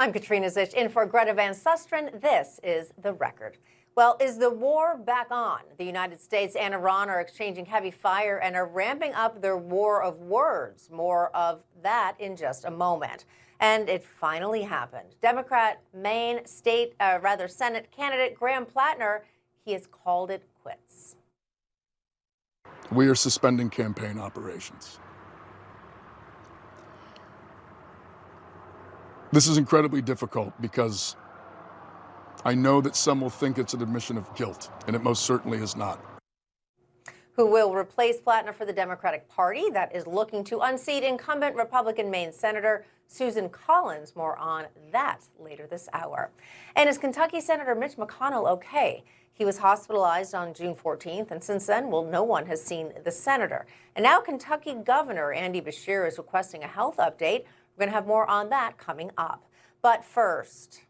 I'm Katrina Szish, in for Greta Van Susteren. This is The Record. Well, is the war back on? The United States and Iran are exchanging heavy fire and are ramping up their war of words. More of that in just a moment. And it finally happened. Democrat Maine Senate candidate Graham Platner, he has called it quits. We are suspending campaign operations. This is incredibly difficult because I know that some will think it's an admission of guilt, and it most certainly is not. Who will replace Platner for the Democratic Party that is looking to unseat incumbent Republican Maine Senator Susan Collins. More on that later this hour. And is Kentucky Senator Mitch McConnell okay? He was hospitalized on June 14th, and since then, well, no one has seen the senator. And now Kentucky Governor Andy Beshear is requesting a health update. We're going to have more on that coming up. But first,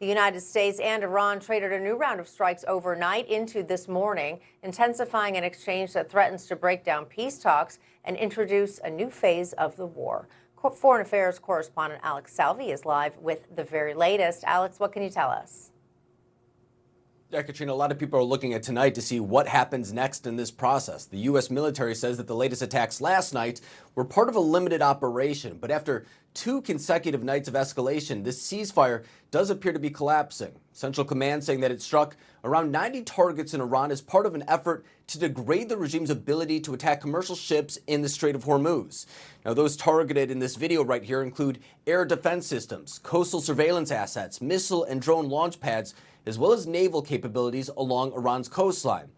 the United States and Iran traded a new round of strikes overnight into this morning, intensifying an exchange that threatens to break down peace talks and introduce a new phase of the war. Foreign Affairs correspondent Alex Salvi is live with the very latest. Alex, what can you tell us? Yeah, Katrina, a lot of people are looking at tonight to see what happens next in this process. The U.S. military says that the latest attacks last night were part of a limited operation. But after 2 consecutive nights of escalation, this ceasefire does appear to be collapsing. Central Command saying that it struck around 90 targets in Iran as part of an effort to degrade the regime's ability to attack commercial ships in the Strait of Hormuz. Now, those targeted in this video right here include air defense systems, coastal surveillance assets, missile and drone launch pads, as well as naval capabilities along Iran's coastline.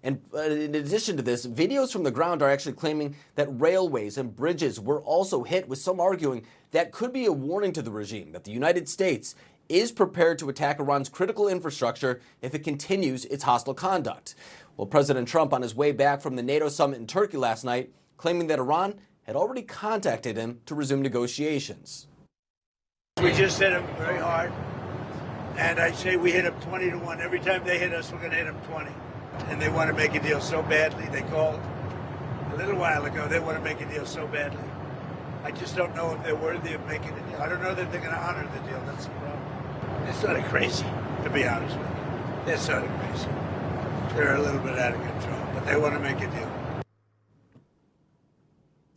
And in addition to this, videos from the ground are actually claiming that railways and bridges were also hit, with some arguing that could be a warning to the regime that the United States is prepared to attack Iran's critical infrastructure if it continues its hostile conduct. Well, President Trump on his way back from the NATO summit in Turkey last night, claiming that Iran had already contacted him to resume negotiations. We just hit them very hard. And I say we hit them 20-1. Every time they hit us, we're going to hit them 20. And they want to make a deal so badly. They called a little while ago. They want to make a deal so badly. I just don't know if they're worthy of making a deal. I don't know that they're going to honor the deal. That's the problem. They're sort of crazy, to be honest with you. They're sort of crazy. They're a little bit out of control, but they want to make a deal.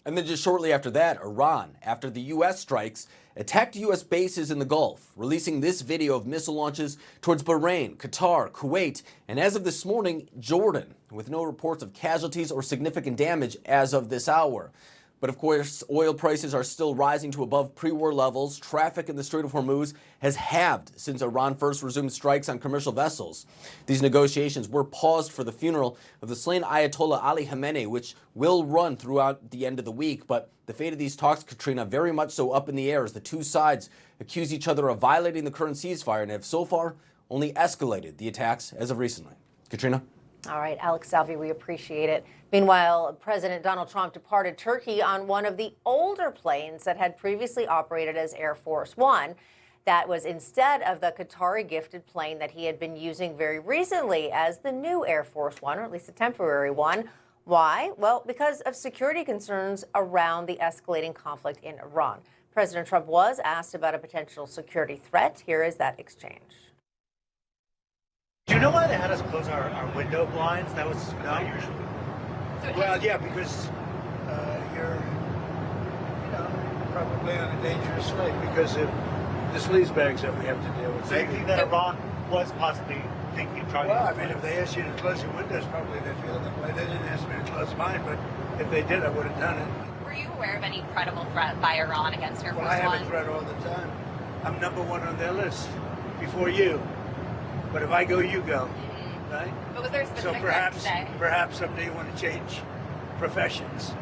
And then just shortly after that, Iran, after the U.S. strikes, attacked U.S. bases in the Gulf, releasing this video of missile launches towards Bahrain, Qatar, Kuwait, and as of this morning, Jordan, with no reports of casualties or significant damage as of this hour. But of course, oil prices are still rising to above pre-war levels. Traffic in the Strait of Hormuz has halved since Iran first resumed strikes on commercial vessels. These negotiations were paused for the funeral of the slain Ayatollah Ali Khamenei, which will run throughout the end of the week. But the fate of these talks, Katrina, very much so up in the air as the two sides accuse each other of violating the current ceasefire and have so far only escalated the attacks as of recently. Katrina? All right, Alex Salvi, we appreciate it. Meanwhile, President Donald Trump departed Turkey on one of the older planes that had previously operated as Air Force One. That was instead of the Qatari-gifted plane that he had been using very recently as the new Air Force One, or at least a temporary one. Why? Well, because of security concerns around the escalating conflict in Iran. President Trump was asked about a potential security threat. Here is that exchange. Do you know why they had us close our window blinds? That was not usual. Well, yeah, because you're, probably on a dangerous flight because of the sleaze bags that we have to deal with. So you think that Iran was possibly thinking of trying Well, I mean, if they asked you to close your windows, probably they'd feel that way. They didn't ask me to close mine, but if they did, I would have done it. Were you aware of any credible threat by Iran against Air Force One? Well, I have a threat all the time. I'm number 1 on their list before you. But if I go, you go, right? But was there a specific so perhaps someday you want to change professions.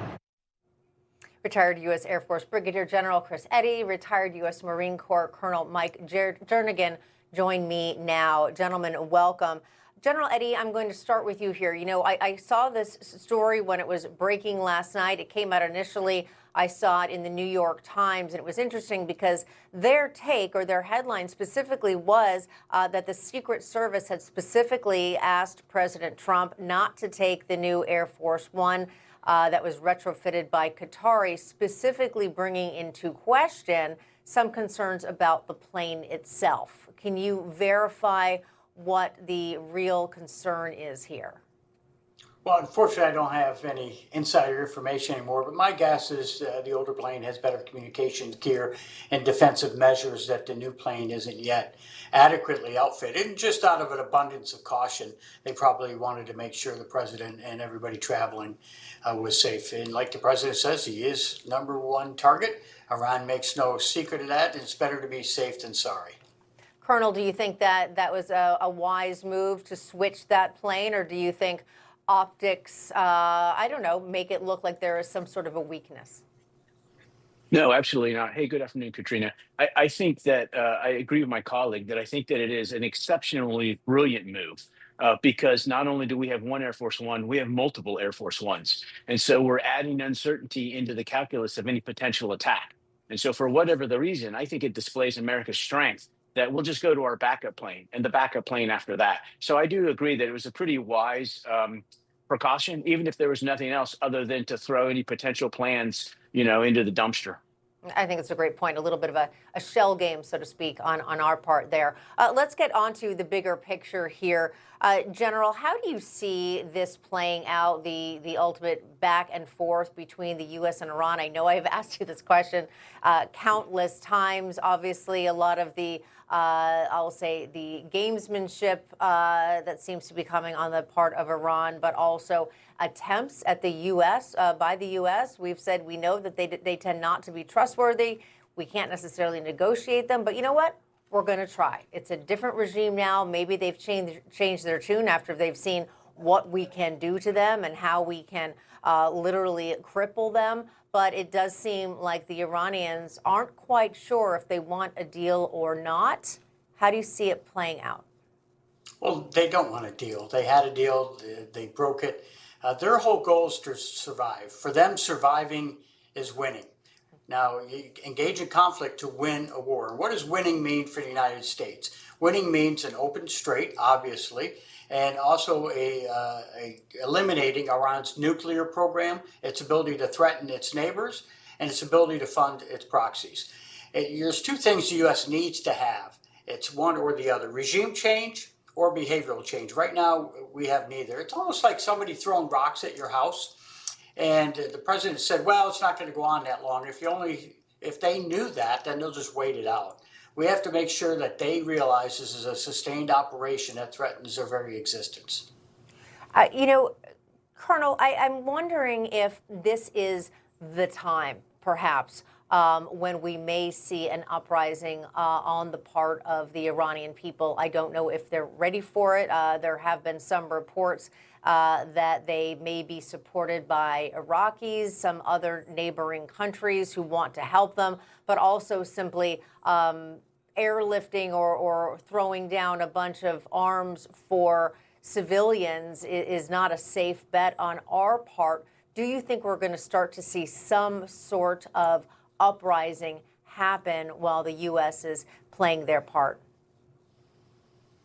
Retired U.S. Air Force Brigadier General Chris Eddy, retired U.S. Marine Corps Colonel Mike Jernigan join me now. Gentlemen, welcome. General Eddy, I'm going to start with you here. You know, I saw this story when it was breaking last night. It came out initially. I saw it in the New York Times, and it was interesting because their take, or their headline specifically, was that the Secret Service had specifically asked President Trump not to take the new Air Force One that was retrofitted by Qatari, specifically bringing into question some concerns about the plane itself. Can you verify what the real concern is here? Well, unfortunately, I don't have any insider information anymore, but my guess is the older plane has better communications gear and defensive measures that the new plane isn't yet adequately outfitted. And just out of an abundance of caution, they probably wanted to make sure the president and everybody traveling was safe. And like the president says, he is #1 target. Iran makes no secret of that, and it's better to be safe than sorry. Colonel, do you think that that was a wise move to switch that plane, or do you think optics, I don't know, make it look like there is some sort of a weakness? No, absolutely not. Hey, good afternoon, Katrina. I think that I agree with my colleague that I think that it is an exceptionally brilliant move because not only do we have one Air Force One, we have multiple Air Force Ones. And so we're adding uncertainty into the calculus of any potential attack. And so for whatever the reason, I think it displays America's strength that we'll just go to our backup plane and the backup plane after that. So I do agree that it was a pretty wise precaution, even if there was nothing else other than to throw any potential plans, into the dumpster. I think it's a great point, a little bit of a shell game, so to speak, on our part there. Let's get on to the bigger picture here. General, how do you see this playing out, the ultimate back and forth between the U.S. and Iran? I know I've asked you this question countless times. Obviously, a lot of the I'll say the gamesmanship that seems to be coming on the part of Iran, but also attempts at the U.S. By the U.S. We've said we know that they tend not to be trustworthy. We can't necessarily negotiate them, but you know what? We're going to try. It's a different regime now. Maybe they've changed their tune after they've seen what we can do to them and how we can literally cripple them. But it does seem like the Iranians aren't quite sure if they want a deal or not. How do you see it playing out? Well, they don't want a deal. They had a deal. They broke it. Their whole goal is to survive. For them, surviving is winning. Now, you engage in conflict to win a war. What does winning mean for the United States? Winning means an open strait, obviously, and also eliminating Iran's nuclear program, its ability to threaten its neighbors, and its ability to fund its proxies. There's two things the U.S. needs to have. It's one or the other, regime change or behavioral change. Right now, we have neither. It's almost like somebody throwing rocks at your house, and the president said, well, it's not going to go on that long. If they knew that, then they'll just wait it out. We have to make sure that they realize this is a sustained operation that threatens their very existence. Colonel, I'm wondering if this is the time, perhaps, when we may see an uprising on the part of the Iranian people. I don't know if they're ready for it. There have been some reports that they may be supported by Iraqis, some other neighboring countries who want to help them, but also simply airlifting or throwing down a bunch of arms for civilians is not a safe bet on our part. Do you think we're going to start to see some sort of uprising happen while the U.S. is playing their part?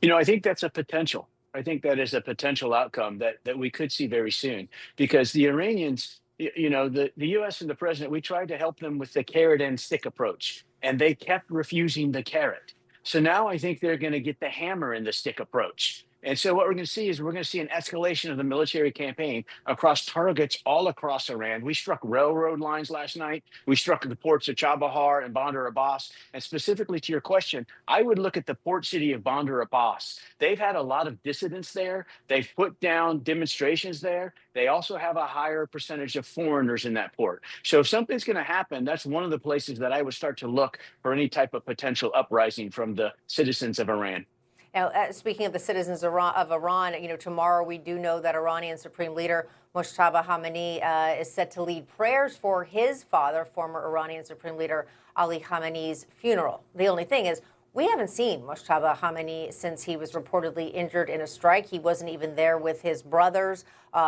I think that's a potential. I think that is a potential outcome that we could see very soon, because the Iranians, the U.S. and the president, we tried to help them with the carrot and stick approach, and they kept refusing the carrot. So now I think they're going to get the hammer and the stick approach. And so what we're going to see is we're going to see an escalation of the military campaign across targets all across Iran. We struck railroad lines last night. We struck the ports of Chabahar and Bandar Abbas. And specifically to your question, I would look at the port city of Bandar Abbas. They've had a lot of dissidents there. They've put down demonstrations there. They also have a higher percentage of foreigners in that port. So if something's going to happen, that's one of the places that I would start to look for any type of potential uprising from the citizens of Iran. Now, speaking of the citizens of Iran, tomorrow we do know that Iranian Supreme Leader Mojtaba Khamenei is set to lead prayers for his father, former Iranian Supreme Leader Ali Khamenei's funeral. The only thing is, we haven't seen Mojtaba Khamenei since he was reportedly injured in a strike. He wasn't even there with his brothers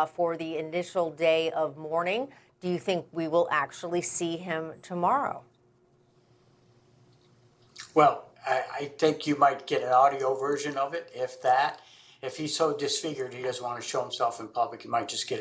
for the initial day of mourning. Do you think we will actually see him tomorrow? Well, I think you might get an audio version of it, if that. if he's so disfigured he doesn't want to show himself in public, he might just get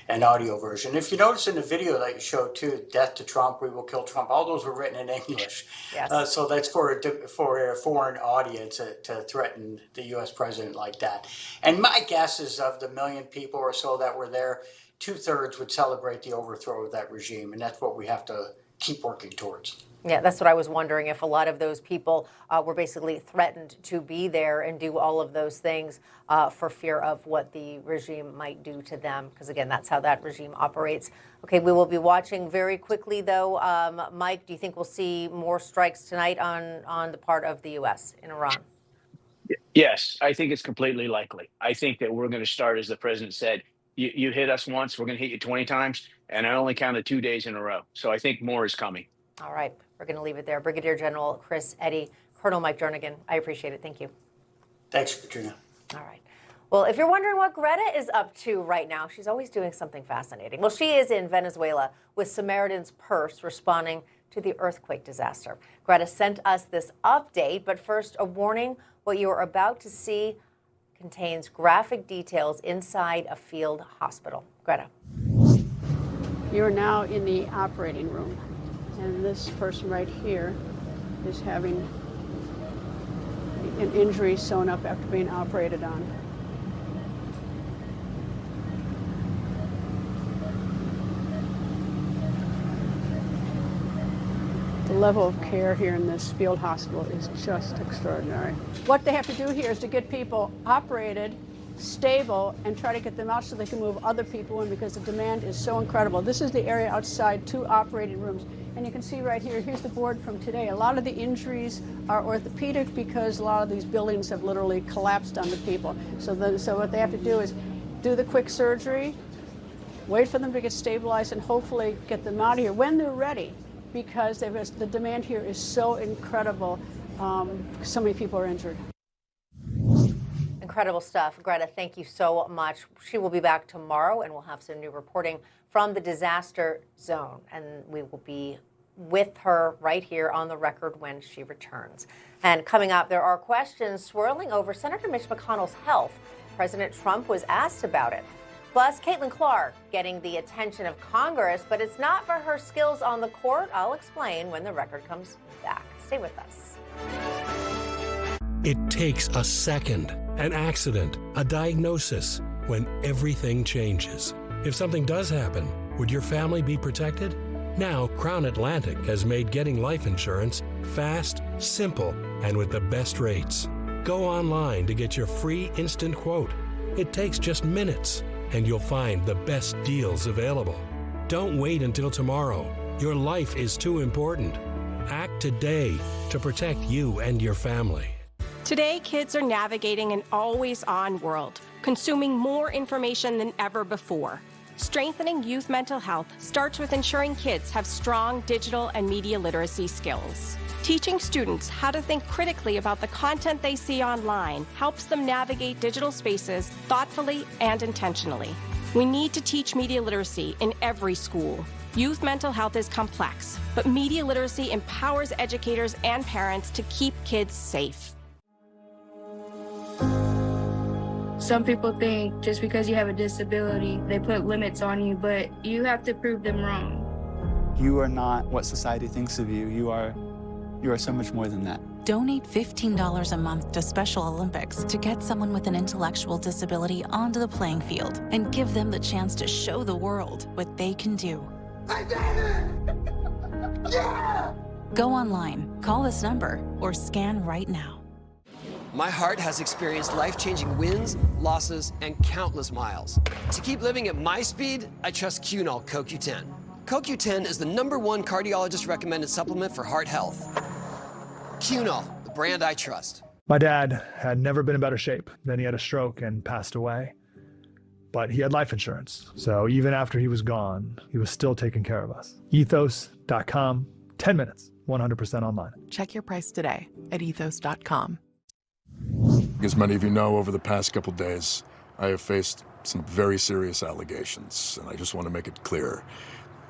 an audio version. If you notice in the video that you showed too, "Death to Trump," "We will kill Trump," all those were written in English. Yes. So that's for a foreign audience to threaten the U.S. president like that. And my guess is of the 1 million people or so that were there, 2/3 would celebrate the overthrow of that regime, and that's what we have to keep working towards. Yeah, that's what I was wondering, if a lot of those people were basically threatened to be there and do all of those things for fear of what the regime might do to them, because, again, that's how that regime operates. Okay, we will be watching very quickly, though. Mike, do you think we'll see more strikes tonight on the part of the U.S. in Iran? Yes, I think it's completely likely. I think that we're going to start, as the president said, you hit us once, we're going to hit you 20 times, and I only counted 2 days in a row. So I think more is coming. All right, we're going to leave it there. Brigadier General Chris Eddy, Colonel Mike Jernigan, I appreciate it. Thank you. Thanks, Katrina. All right. Well, if you're wondering what Greta is up to right now, she's always doing something fascinating. Well, she is in Venezuela with Samaritan's Purse responding to the earthquake disaster. Greta sent us this update, but first, a warning: what you are about to see contains graphic details inside a field hospital. Greta. You're now in the operating room, and this person right here is having an injury sewn up after being operated on. The level of care here in this field hospital is just extraordinary. What they have to do here is to get people operated, stable, and try to get them out so they can move other people in, because the demand is so incredible. This is the area outside 2 operating rooms. And you can see right here, here's the board from today. A lot of the injuries are orthopedic because a lot of these buildings have literally collapsed on the people. So what they have to do is do the quick surgery, wait for them to get stabilized, and hopefully get them out of here when they're ready, because the demand here is so incredible. So many people are injured. Incredible stuff. Greta, thank you so much. She will be back tomorrow, and we'll have some new reporting from the disaster zone. And we will be with her right here on the record when she returns. And coming up, there are questions swirling over Senator Mitch McConnell's health. President Trump was asked about it. Plus, Caitlin Clark getting the attention of Congress, but it's not for her skills on the court. I'll explain when the record comes back. Stay with us. It takes a second, an accident, a diagnosis, when everything changes. If something does happen, would your family be protected? Now, Crown Atlantic has made getting life insurance fast, simple, and with the best rates. Go online to get your free instant quote. It takes just minutes, and you'll find the best deals available. Don't wait until tomorrow. Your life is too important. Act today to protect you and your family. Today, kids are navigating an always-on world, consuming more information than ever before. Strengthening youth mental health starts with ensuring kids have strong digital and media literacy skills. Teaching students how to think critically about the content they see online helps them navigate digital spaces thoughtfully and intentionally. We need to teach media literacy in every school. Youth mental health is complex, but media literacy empowers educators and parents to keep kids safe. Some people think just because you have a disability, they put limits on you, but you have to prove them wrong. You are not what society thinks of you. You are so much more than that. Donate $15 a month to Special Olympics to get someone with an intellectual disability onto the playing field and give them the chance to show the world what they can do. I did it! Yeah! Go online, call this number, or scan right now. My heart has experienced life-changing wins, losses, and countless miles. To keep living at my speed, I trust Cunol CoQ10. CoQ10 is the #1 cardiologist-recommended supplement for heart health. Cunol, the brand I trust. My dad had never been in better shape. Then he had a stroke and passed away. But he had life insurance. So even after he was gone, he was still taking care of us. Ethos.com, 10 minutes, 100% online. Check your price today at ethos.com. As many of you know, over the past couple days, I have faced some very serious allegations, and I just want to make it clear.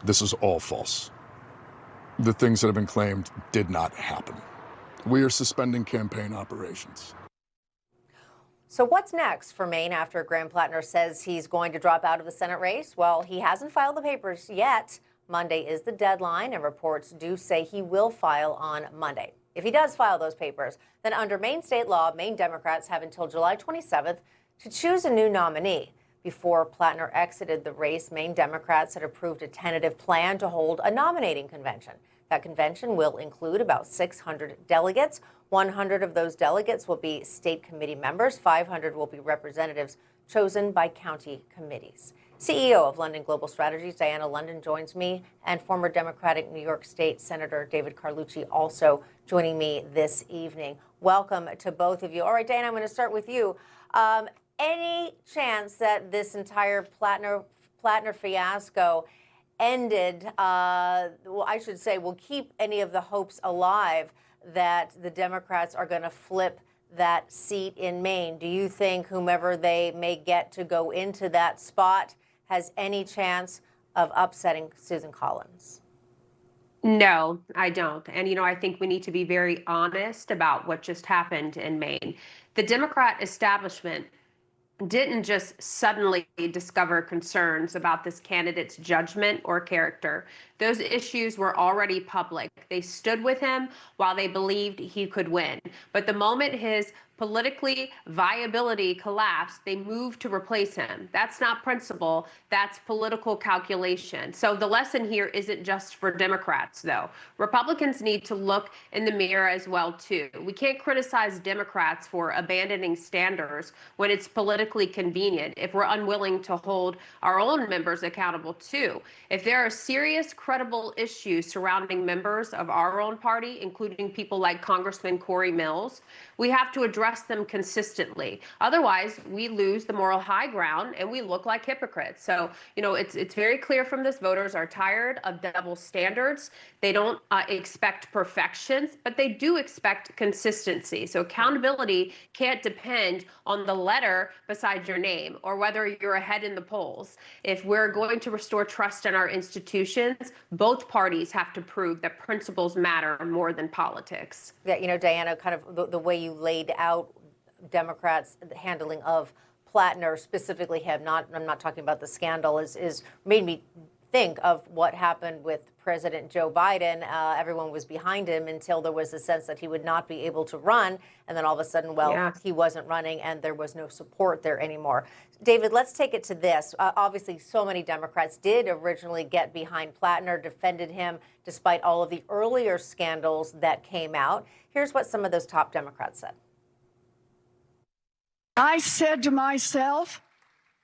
This is all false. The things that have been claimed did not happen. We are suspending campaign operations. So what's next for Maine after Graham Platner says he's going to drop out of the Senate race? Well, he hasn't filed the papers yet. Monday is the deadline, and reports do say he will file on Monday. If he does file those papers, then under Maine state law, Maine Democrats have until July 27th to choose a new nominee. Before Platner exited the race, Maine Democrats had approved a tentative plan to hold a nominating convention. That convention will include about 600 delegates. 100 of those delegates will be state committee members. 500 will be representatives chosen by county committees. CEO of London Global Strategies, Diana London, joins me, and former Democratic New York State Senator David Carlucci also joining me this evening. Welcome to both of you. All right, Diana, I'm going to start with you. Any chance that this entire Platner fiasco ended, well, I should say, will keep any of the hopes alive that the Democrats are going to flip that seat in Maine? Do you think whomever they may get to go into that spot has any chance of upsetting Susan Collins? No, I don't. And, I think we need to be very honest about what just happened in Maine. The Democrat establishment didn't just suddenly discover concerns about this candidate's judgment or character. Those issues were already public. They stood with him while they believed he could win. But the moment his politically viability collapsed, they moved to replace him. That's not principle, that's political calculation. So the lesson here isn't just for Democrats, though. Republicans need to look in the mirror as well, too. We can't criticize Democrats for abandoning standards when it's politically convenient if we're unwilling to hold our own members accountable, too. If there are serious, credible issues surrounding members of our own party, including people like Congressman Corey Mills, we have to address them consistently. Otherwise, we lose the moral high ground and we look like hypocrites. So, it's very clear from this, voters are tired of double standards. They don't expect perfections, but they do expect consistency. So accountability can't depend on the letter beside your name or whether you're ahead in the polls. If we're going to restore trust in our institutions, both parties have to prove that principles matter more than politics. Yeah, Diana, kind of the way you laid out Democrats' handling of Platner, specifically him, I'm not talking about the scandal, is made me think of what happened with President Joe Biden. Everyone was behind him until there was a sense that he would not be able to run. And then all of a sudden, he wasn't running and there was no support there anymore. David, let's take it to this. Obviously, so many Democrats did originally get behind Platner, defended him despite all of the earlier scandals that came out. Here's what some of those top Democrats said. I said to myself,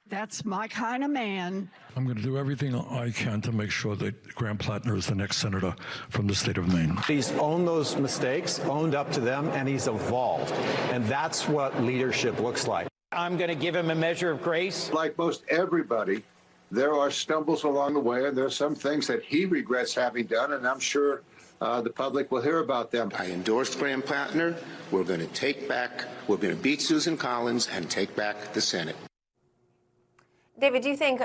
that's my kind of man. I'm going to do everything I can to make sure that Graham Platner is the next senator from the state of Maine. He's owned those mistakes, owned up to them, and he's evolved. And that's what leadership looks like. I'm going to give him a measure of grace. Like most everybody, there are stumbles along the way, and there are some things that he regrets having done, and I'm sure the public will hear about them. I endorsed Graham Platner. We're going to beat Susan Collins and take back the Senate. David, do you think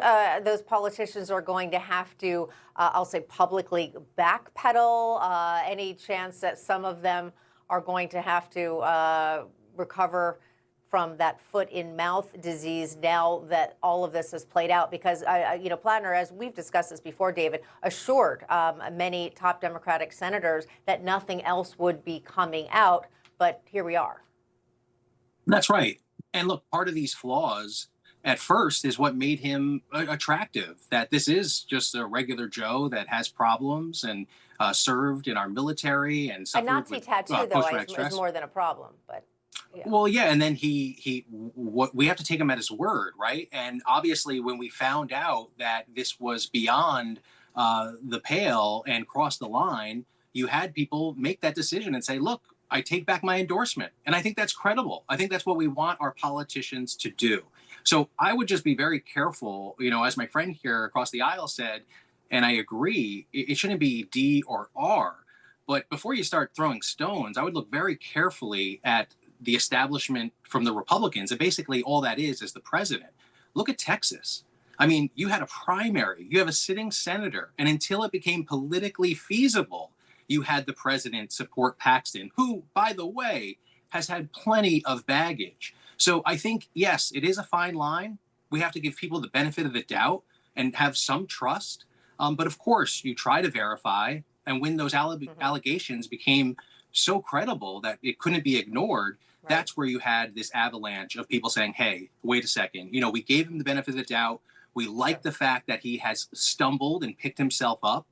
those politicians are going to have to, I'll say, publicly backpedal? Any chance that some of them are going to have to recover from that foot-in-mouth disease now that all of this has played out? Because, Platner, as we've discussed this before, David, assured many top Democratic senators that nothing else would be coming out. But here we are. That's right. And look, part of these flaws at first is what made him attractive, that this is just a regular Joe that has problems and served in our military and suffered a Nazi with, tattoo, though, stress. is more than a problem. But yeah. Well, yeah, and then we have to take him at his word, right? And obviously, when we found out that this was beyond the pale and crossed the line, you had people make that decision and say, look, I take back my endorsement. And I think that's credible. I think that's what we want our politicians to do. So I would just be very careful, as my friend here across the aisle said, and I agree, it shouldn't be D or R. But before you start throwing stones, I would look very carefully at the establishment from the Republicans. And basically all that is the president. Look at Texas. I mean, you had a primary, you have a sitting senator, and until it became politically feasible, you had the president support Paxton, who, by the way, has had plenty of baggage. So I think, yes, it is a fine line. We have to give people the benefit of the doubt and have some trust. But of course, you try to verify. And when those allegations became so credible that it couldn't be ignored, that's where you had this avalanche of people saying, hey, wait a second. You know, we gave him the benefit of the doubt. We like the fact that he has stumbled and picked himself up.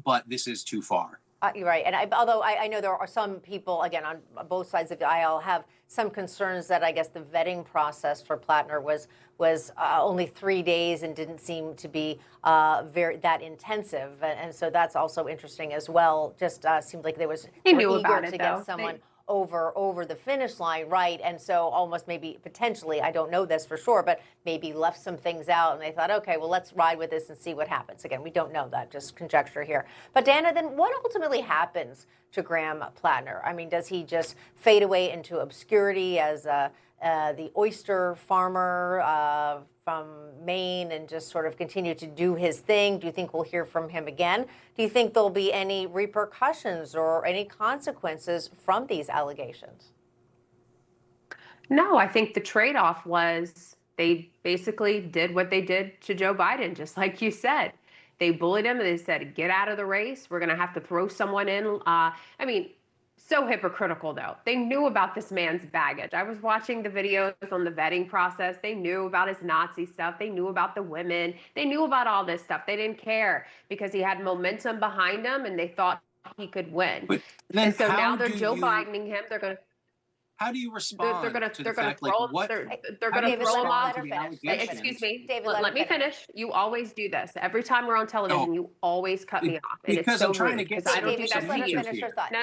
But this is too far. You're right. And although I know there are some people, again, on both sides of the aisle, have some concerns that I guess the vetting process for Platner was only 3 days and didn't seem to be that intensive. And so that's also interesting as well. Just seemed like they was eager to get someone over the finish line, right? And so almost maybe potentially, I don't know this for sure, but maybe left some things out and they thought, okay, well, let's ride with this and see what happens. Again, we don't know that, just conjecture here. But Diana, then what ultimately happens to Graham Platner? I mean, does he just fade away into obscurity as the oyster farmer from Maine and just sort of continue to do his thing? Do you think we'll hear from him again? Do you think there'll be any repercussions or any consequences from these allegations? No, I think the trade-off was they basically did what they did to Joe Biden, just like you said. They bullied him and they said, get out of the race. We're going to have to throw someone in. I mean, so hypocritical, though. They knew about this man's baggage. I was watching the videos on the vetting process. They knew about his Nazi stuff. They knew about the women. They knew about all this stuff. They didn't care because he had momentum behind him and they thought he could win. And so now they're Joe Bidening him. They're going to. How do you respond they're to the fact, like, what? They're going to throw him off. Excuse me. David, let me finish. You always do this. Every time we're on television, you always cut me off. And because it's so I'm trying rude, to get I don't David, do that just let her to you. finish her thought. No.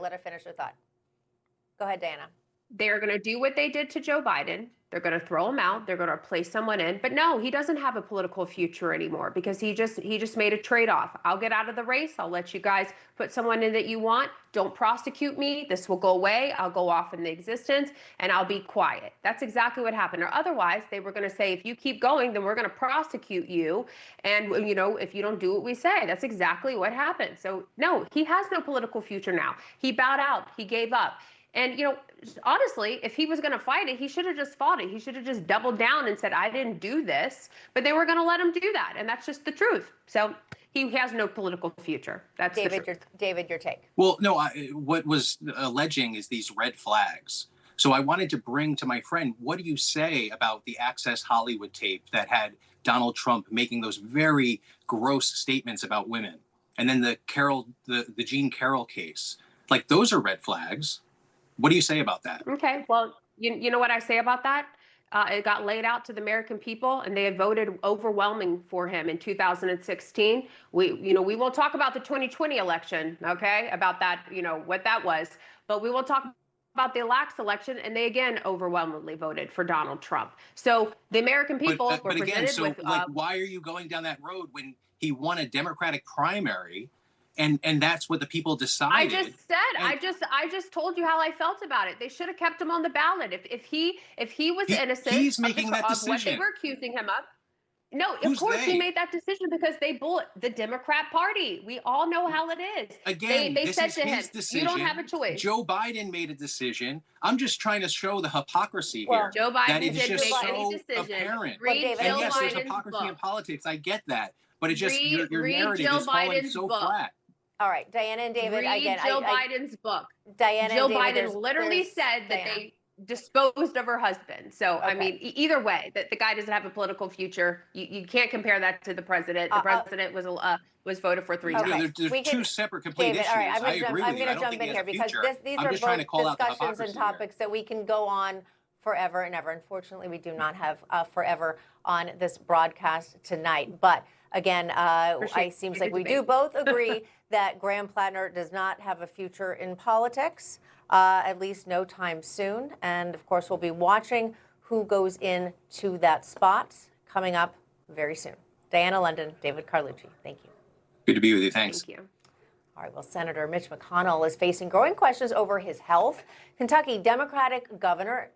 Let her finish her thought. Go ahead, Diana. They're going to do what they did to Joe Biden. They're going to throw him out. They're going to replace someone in. But no, he doesn't have a political future anymore because he just made a trade-off. I'll get out of the race. I'll let you guys put someone in that you want. Don't prosecute me. This will go away. I'll go off into existence and I'll be quiet. That's exactly what happened. Or otherwise, they were going to say, if you keep going, then we're going to prosecute you. And, you know, if you don't do what we say, that's exactly what happened. So no, he has no political future now. He bowed out. He gave up. And, you know, honestly, if he was going to fight it, he should have just fought it. He should have just doubled down and said, I didn't do this. But they were going to let him do that. And that's just the truth. So he has no political future. That's David, the truth. David, your take. Well, no, what was alleging is these red flags. So I wanted to bring to my friend, what do you say about the Access Hollywood tape that had Donald Trump making those very gross statements about women? And then the Jean Carroll case, like those are red flags. What do you say about that? Okay, well, you know what I say about that? It got laid out to the American people, and they had voted overwhelming for him in 2016. We won't talk about the 2020 election, okay, about that, you know, what that was, but we will talk about the last election, and they again overwhelmingly voted for Donald Trump. So the American people were presented with. Why are you going down that road when he won a Democratic primary? And that's what the people decided. I just said, I just told you how I felt about it. They should have kept him on the ballot. If he was innocent, he's making that decision. What they were accusing him of. No, of course he made that decision because they bullet the Democrat Party. We all know how it is. Again, they this said is to him, his decision. You don't have a choice. Joe Biden made a decision. I'm just trying to show the hypocrisy here. Joe Biden that it's didn't just make so any decision. Apparent. Read And Joe yes, there's Biden's hypocrisy in book. politics. I get that, but it just your Read narrative Joe is falling Biden's so book. flat. All right, Diana and David. Read Joe Biden's book. Diana Joe and David, Biden literally said that they disposed of her husband. So, I mean, either way, that the guy doesn't have a political future. You can't compare that to the president. The president was voted for 3 times. There's two separate complete issues. All right, I agree with you. I'm going to jump in here because these are both discussions and topics that we can go on forever and ever. Unfortunately, we do not have forever on this broadcast tonight. But again, it seems like we do both agree that Graham Platner does not have a future in politics, at least no time soon. And of course, we'll be watching who goes into that spot coming up very soon. Diana London, David Carlucci, thank you. Good to be with you. Thanks. Thank you. All right, well, Senator Mitch McConnell is facing growing questions over his health. Kentucky Democratic Governor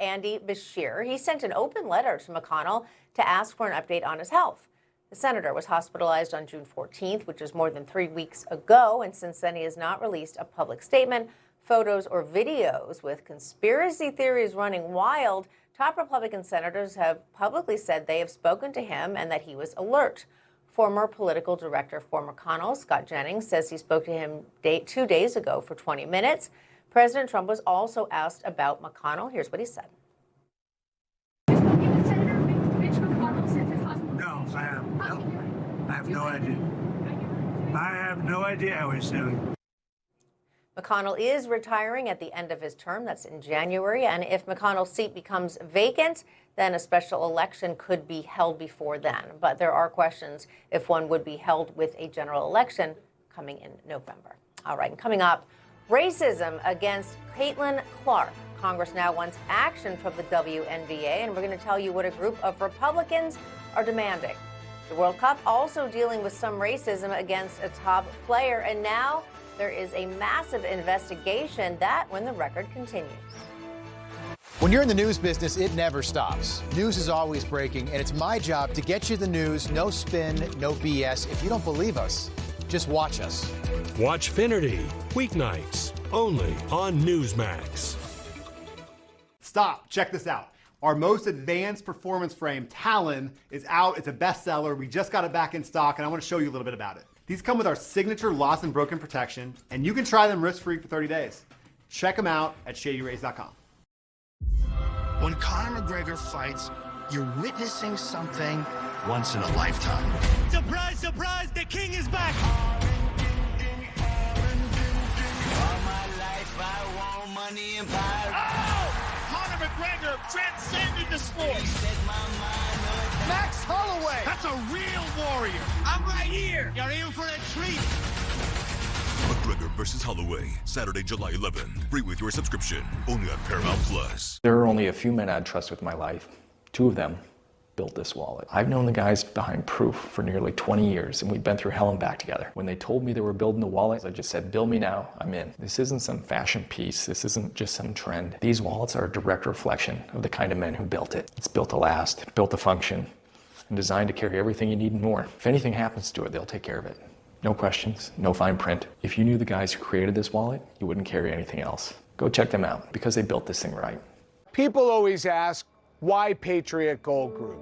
Andy Beshear, he sent an open letter to McConnell to ask for an update on his health. The senator was hospitalized on June 14th, which is more than 3 weeks ago, and since then he has not released a public statement photos or videos with conspiracy theories running wild, top Republican senators have publicly said they have spoken to him and that he was alert. Former political director for McConnell, Scott Jennings, says he spoke to him 2 days ago for 20 minutes. President Trump was also asked about McConnell. Here's what he said. No, I have no idea. I have no idea how he's doing. McConnell is retiring at the end of his term. That's in January. And if McConnell's seat becomes vacant, then a special election could be held before then. But there are questions if one would be held with a general election coming in November. All right, and coming up, racism against Caitlin Clark. Congress now wants action from the WNBA, and we're going to tell you what a group of Republicans are demanding. The World Cup also dealing with some racism against a top player, and now there is a massive investigation that when the record continues. When you're in the news business, it never stops. News is always breaking, and it's my job to get you the news, no spin, no BS. If you don't believe us, just watch us. Watch Finity, weeknights, only on Newsmax. Stop, check this out. Our most advanced performance frame, Talon, is out. It's a bestseller. We just got it back in stock, and I want to show you a little bit about it. These come with our signature lost and broken protection, and you can try them risk-free for 30 days. Check them out at ShadyRays.com. When Conor McGregor fights, you're witnessing something once in a lifetime. Surprise, surprise, the king is back! All my life I want money and power. Oh! Conor McGregor transcended the sport! Max Holloway! That's a real warrior! I'm right here! You're in for a treat! McGregor versus Holloway, Saturday, July 11th. Free with your subscription, only on Paramount Plus. There are only a few men I'd trust with my life. Two of them built this wallet. I've known the guys behind Proof for nearly 20 years, and we've been through hell and back together. When they told me they were building the wallet, I just said, bill me now, I'm in. This isn't some fashion piece. This isn't just some trend. These wallets are a direct reflection of the kind of men who built it. It's built to last, built to function, and designed to carry everything you need and more. If anything happens to it, they'll take care of it. No questions, no fine print. If you knew the guys who created this wallet, you wouldn't carry anything else. Go check them out, because they built this thing right. People always ask, why Patriot Gold Group?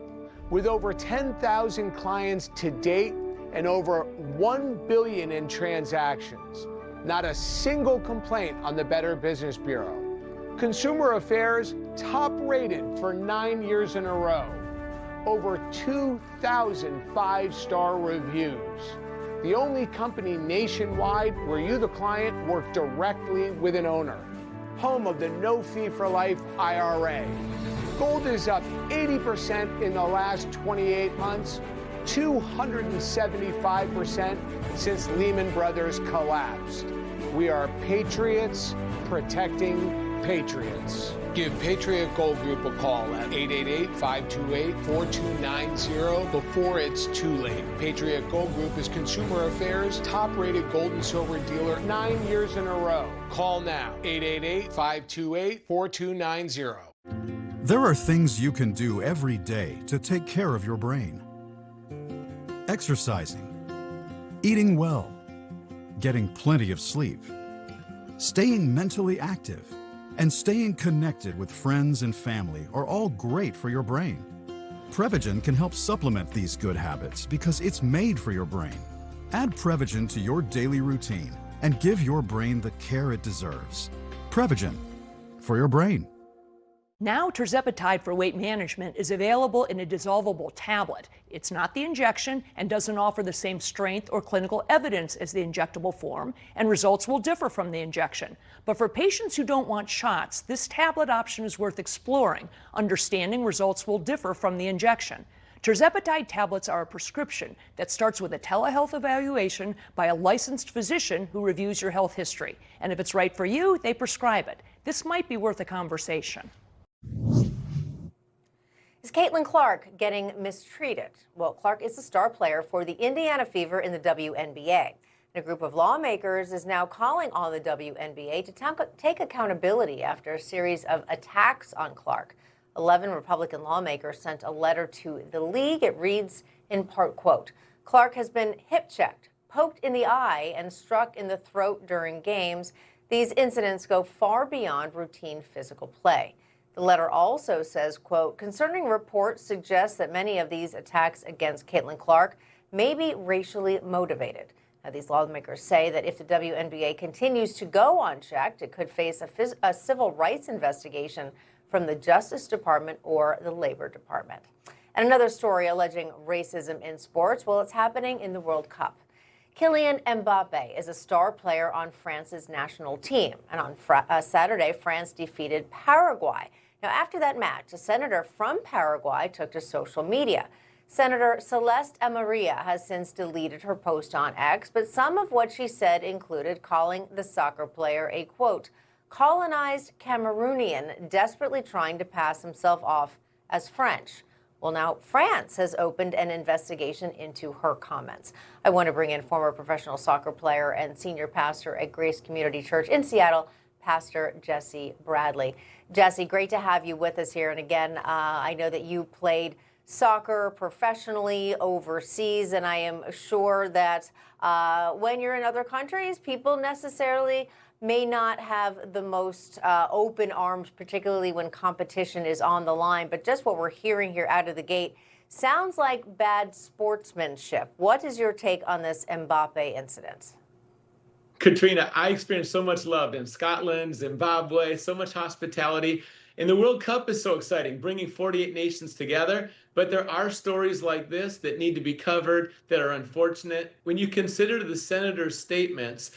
With over 10,000 clients to date and over $1 billion in transactions, not a single complaint on the Better Business Bureau. Consumer Affairs top rated for 9 years in a row. Over 2,000 5-star reviews. The only company nationwide where you, the client, work directly with an owner. Home of the no fee for life IRA. Gold is up 80% in the last 28 months, 275% since Lehman Brothers collapsed. We are patriots protecting patriots. Give Patriot Gold Group a call at 888-528-4290 before it's too late. Patriot Gold Group is Consumer Affairs' top-rated gold and silver dealer 9 years in a row. Call now, 888-528-4290. There are things you can do every day to take care of your brain. Exercising, eating well, getting plenty of sleep, staying mentally active, and staying connected with friends and family are all great for your brain. Prevagen can help supplement these good habits because it's made for your brain. Add Prevagen to your daily routine and give your brain the care it deserves. Prevagen, for your brain. Now, tirzepatide for weight management is available in a dissolvable tablet. It's not the injection and doesn't offer the same strength or clinical evidence as the injectable form, and results will differ from the injection. But for patients who don't want shots, this tablet option is worth exploring, understanding results will differ from the injection. Tirzepatide tablets are a prescription that starts with a telehealth evaluation by a licensed physician who reviews your health history. And if it's right for you, they prescribe it. This might be worth a conversation. Is Caitlin Clark getting mistreated? Well, Clark is the star player for the Indiana Fever in the WNBA. And a group of lawmakers is now calling on the WNBA to take accountability after a series of attacks on Clark. 11 Republican lawmakers sent a letter to the league. It reads in part, quote, Clark has been hip-checked, poked in the eye, and struck in the throat during games. These incidents go far beyond routine physical play. The letter also says, quote, concerning reports suggest that many of these attacks against Caitlin Clark may be racially motivated. Now, these lawmakers say that if the WNBA continues to go unchecked, it could face a civil rights investigation from the Justice Department or the Labor Department. And another story alleging racism in sports, well, it's happening in the World Cup. Kylian Mbappe is a star player on France's national team. And on Saturday, France defeated Paraguay. Now, after that match, a senator from Paraguay took to social media. Senator Celeste Amarilla has since deleted her post on X, but some of what she said included calling the soccer player a, quote, colonized Cameroonian desperately trying to pass himself off as French. Well, now France has opened an investigation into her comments. I want to bring in former professional soccer player and senior pastor at Grace Community Church in Seattle, Pastor Jesse Bradley. Jesse, great to have you with us here. And again, I know that you played soccer professionally overseas, and I am sure that when you're in other countries, people necessarily may not have the most open arms, particularly when competition is on the line. But just what we're hearing here out of the gate sounds like bad sportsmanship. What is your take on this Mbappe incident? Katrina, I experienced so much love in Scotland, Zimbabwe, so much hospitality. And the World Cup is so exciting, bringing 48 nations together. But there are stories like this that need to be covered that are unfortunate. When you consider the senator's statements,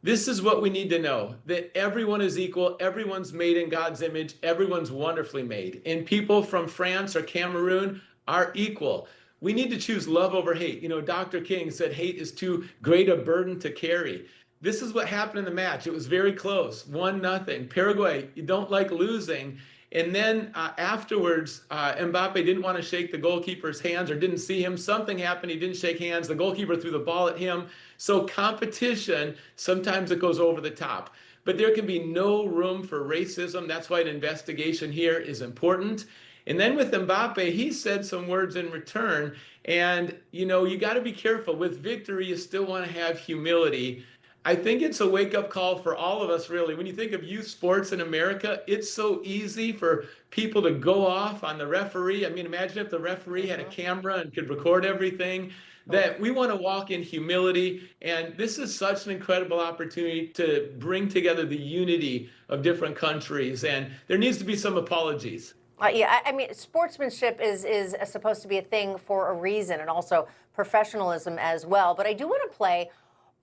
this is what we need to know, that everyone is equal, everyone's made in God's image, everyone's wonderfully made. And people from France or Cameroon are equal. We need to choose love over hate. You know, Dr. King said hate is too great a burden to carry. This is what happened in the match. It was very close, 1-0. Paraguay, you don't like losing. And then afterwards, Mbappe didn't want to shake the goalkeeper's hands or didn't see him. Something happened. He didn't shake hands. The goalkeeper threw the ball at him. So competition, sometimes it goes over the top. But there can be no room for racism. That's why an investigation here is important. And then with Mbappe, he said some words in return. And, you know, you got to be careful. With victory, you still want to have humility. I think it's a wake-up call for all of us, really. When you think of youth sports in America, it's so easy for people to go off on the referee. I mean, imagine if the referee had a camera and could record everything. That we want to walk in humility, and this is such an incredible opportunity to bring together the unity of different countries, and there needs to be some apologies. Yeah, I mean, sportsmanship is supposed to be a thing for a reason, and also professionalism as well. But I do want to play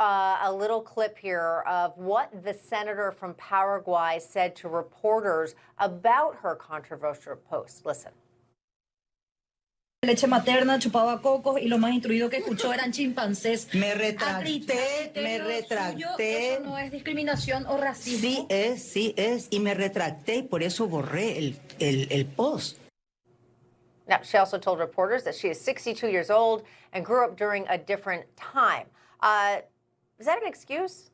a little clip here of what the senator from Paraguay said to reporters about her controversial post. Listen. Leche materna, chupaba cocos y lo más instruido que escuchó eran chimpancés. Me retracté. Eso no es discriminación o racismo. Sí es, y me retracté y por eso borré el post. Now, she also told reporters that she is 62 years old and grew up during a different time. Is that an excuse?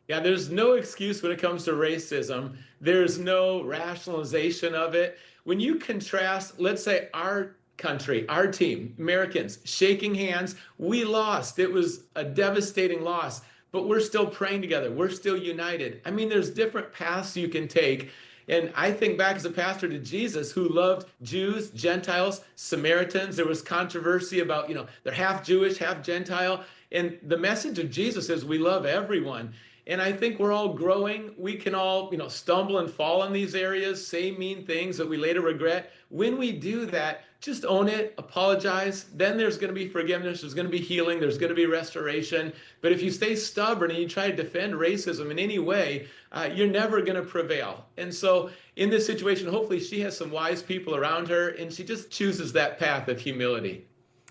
Yeah, there's no excuse when it comes to racism. There's no rationalization of it. When you contrast, let's say, our country, our team, Americans, shaking hands, we lost. It was a devastating loss, but we're still praying together. We're still united. I mean, there's different paths you can take. And I think back as a pastor to Jesus, who loved Jews, Gentiles, Samaritans. There was controversy about, you know, they're half Jewish, half Gentile. And the message of Jesus is we love everyone. And I think we're all growing. We can all, you know, stumble and fall in these areas, say mean things that we later regret. When we do that, just own it, apologize. Then there's going to be forgiveness. There's going to be healing. There's going to be restoration. But if you stay stubborn and you try to defend racism in any way, you're never going to prevail. And so in this situation, hopefully she has some wise people around her and she just chooses that path of humility.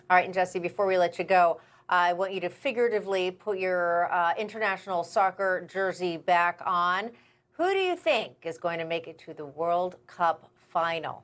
All right, and Jesse, before we let you go, I want you to figuratively put your international soccer jersey back on. Who do you think is going to make it to the World Cup final?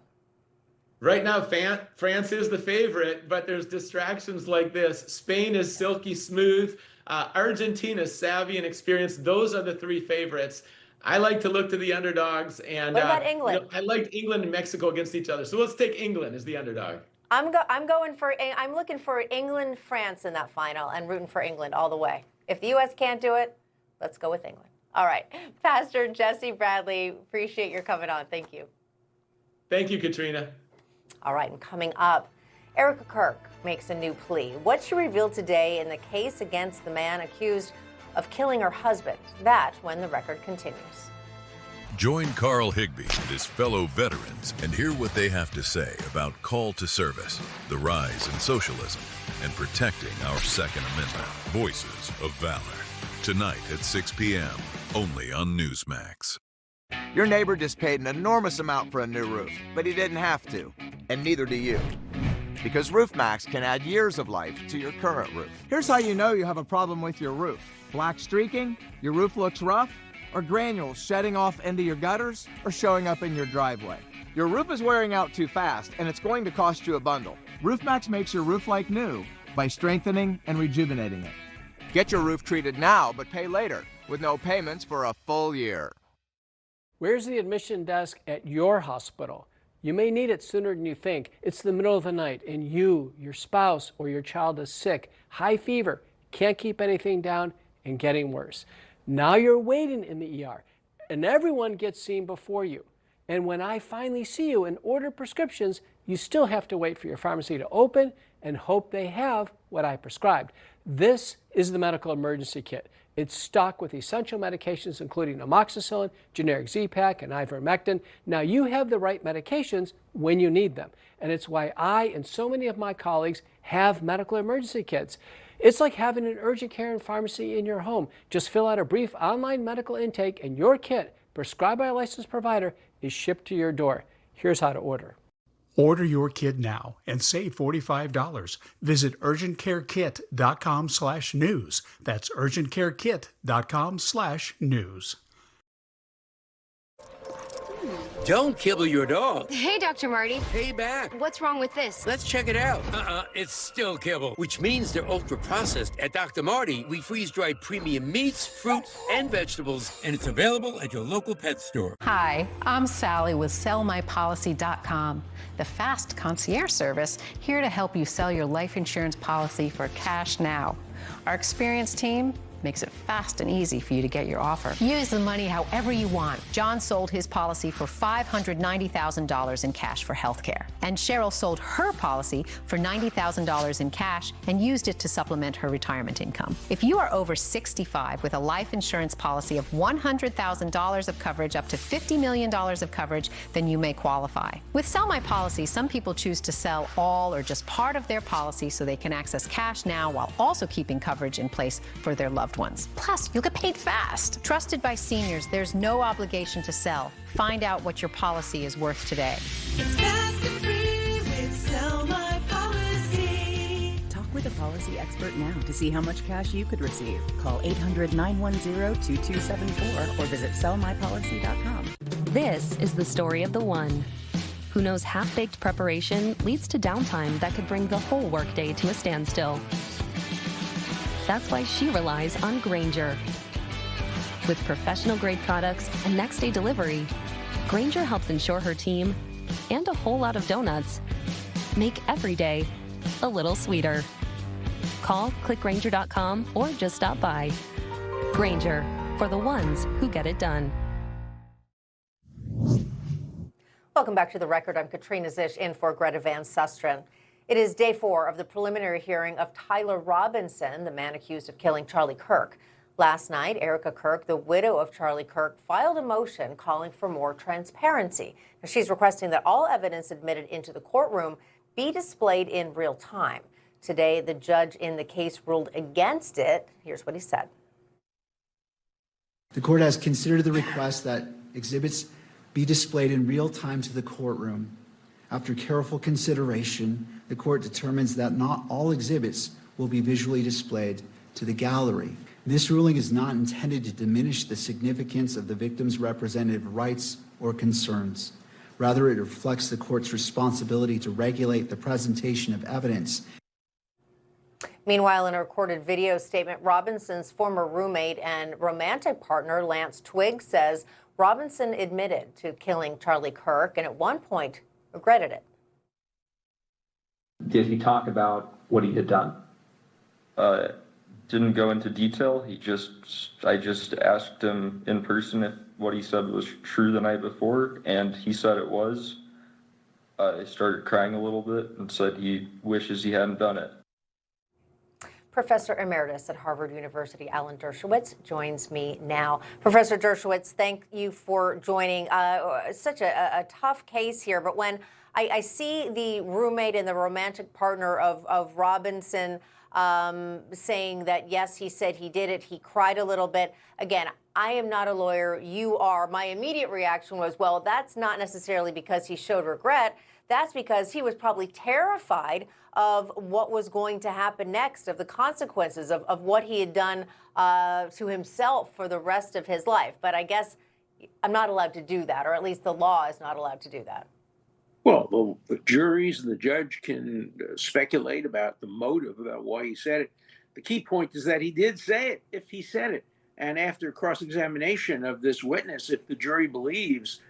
Right now, France is the favorite, but there's distractions like this. Spain is silky smooth. Argentina is savvy and experienced. Those are the three favorites. I like to look to the underdogs. And what about England? You know, I liked England and Mexico against each other. So let's take England as the underdog. I'm looking for England-France in that final and rooting for England all the way. If the U.S. can't do it, let's go with England. All right. Pastor Jesse Bradley, appreciate your coming on. Thank you. Thank you, Katrina. All right, and coming up, Erika Kirk makes a new plea. What she revealed today in the case against the man accused of killing her husband. That when the record continues. Join Carl Higbie and his fellow veterans and hear what they have to say about call to service, the rise in socialism, and protecting our Second Amendment. Voices of Valor. Tonight at 6 p.m. only on Newsmax. Your neighbor just paid an enormous amount for a new roof, but he didn't have to, and neither do you. Because RoofMax can add years of life to your current roof. Here's how you know you have a problem with your roof. Black streaking, your roof looks rough, or granules shedding off into your gutters or showing up in your driveway. Your roof is wearing out too fast, and it's going to cost you a bundle. RoofMax makes your roof like new by strengthening and rejuvenating it. Get your roof treated now, but pay later, with no payments for a full year. Where's the admission desk at your hospital? You may need it sooner than you think. It's the middle of the night, and you, your spouse, or your child is sick, high fever, can't keep anything down, and getting worse. Now you're waiting in the ER, and everyone gets seen before you. And when I finally see you and order prescriptions, you still have to wait for your pharmacy to open and hope they have what I prescribed. This is the medical emergency kit. It's stocked with essential medications, including amoxicillin, generic Z-Pak, and ivermectin. Now you have the right medications when you need them. And it's why I and so many of my colleagues have medical emergency kits. It's like having an urgent care and pharmacy in your home. Just fill out a brief online medical intake and your kit, prescribed by a licensed provider, is shipped to your door. Here's how to order. Order your kit now and save $45. Visit urgentcarekit.com/news. That's urgentcarekit.com/news. Don't kibble your dog. Hey, Dr. Marty. Hey, back. What's wrong with this? Let's check it out. It's still kibble, which means they're ultra-processed. At Dr. Marty, we freeze-dried premium meats, fruit, and vegetables, and it's available at your local pet store. Hi, I'm Sally with sellmypolicy.com, the fast concierge service here to help you sell your life insurance policy for cash now. Our experienced team makes it fast and easy for you to get your offer. Use the money however you want. John sold his policy for $590,000 in cash for health care. And Cheryl sold her policy for $90,000 in cash and used it to supplement her retirement income. If you are over 65 with a life insurance policy of $100,000 of coverage up to $50 million of coverage, then you may qualify. With Sell My Policy, some people choose to sell all or just part of their policy so they can access cash now while also keeping coverage in place for their loved ones. Plus, you'll get paid fast. Trusted by seniors, there's no obligation to sell. Find out what your policy is worth today. It's fast and free with Sell My Policy. Talk with a policy expert now to see how much cash you could receive. Call 800-910-2274 or visit sellmypolicy.com. This is the story of the one who knows half-baked preparation leads to downtime that could bring the whole workday to a standstill. That's why she relies on Grainger. With professional-grade products and next-day delivery, Grainger helps ensure her team, and a whole lot of donuts, make every day a little sweeter. Call, click Grainger.com, or just stop by. Grainger, for the ones who get it done. Welcome back to The Record. I'm Katrina Szish in for Greta Van Susteren. It is day 4 of the preliminary hearing of Tyler Robinson, the man accused of killing Charlie Kirk. Last night, Erika Kirk, the widow of Charlie Kirk, filed a motion calling for more transparency. Now, she's requesting that all evidence admitted into the courtroom be displayed in real time. Today, the judge in the case ruled against it. Here's what he said. The court has considered the request that exhibits be displayed in real time to the courtroom. After careful consideration, the court determines that not all exhibits will be visually displayed to the gallery. This ruling is not intended to diminish the significance of the victim's representative rights or concerns. Rather, it reflects the court's responsibility to regulate the presentation of evidence. Meanwhile, in a recorded video statement, Robinson's former roommate and romantic partner, Lance Twigg, says Robinson admitted to killing Charlie Kirk and at one point regretted it. Did he talk about what he had done? didn't go into detail. I just asked him in person if what he said was true the night before, and he said it was. I started crying a little bit and said he wishes he hadn't done it. Professor Emeritus at Harvard University, Alan Dershowitz, joins me now. Professor Dershowitz, thank you for joining. Such a tough case here, but when I see the roommate and the romantic partner of Robinson saying that, yes, he said he did it, he cried a little bit. Again, I am not a lawyer, you are. My immediate reaction was, well, that's not necessarily because he showed regret. That's because he was probably terrified of what was going to happen next, of the consequences of what he had done to himself for the rest of his life. But I guess I'm not allowed to do that, or at least the law is not allowed to do that. Well, the juries and the judge can speculate about the motive, about why he said it. The key point is that he did say it, if he said it. And after cross-examination of this witness, if the jury believes,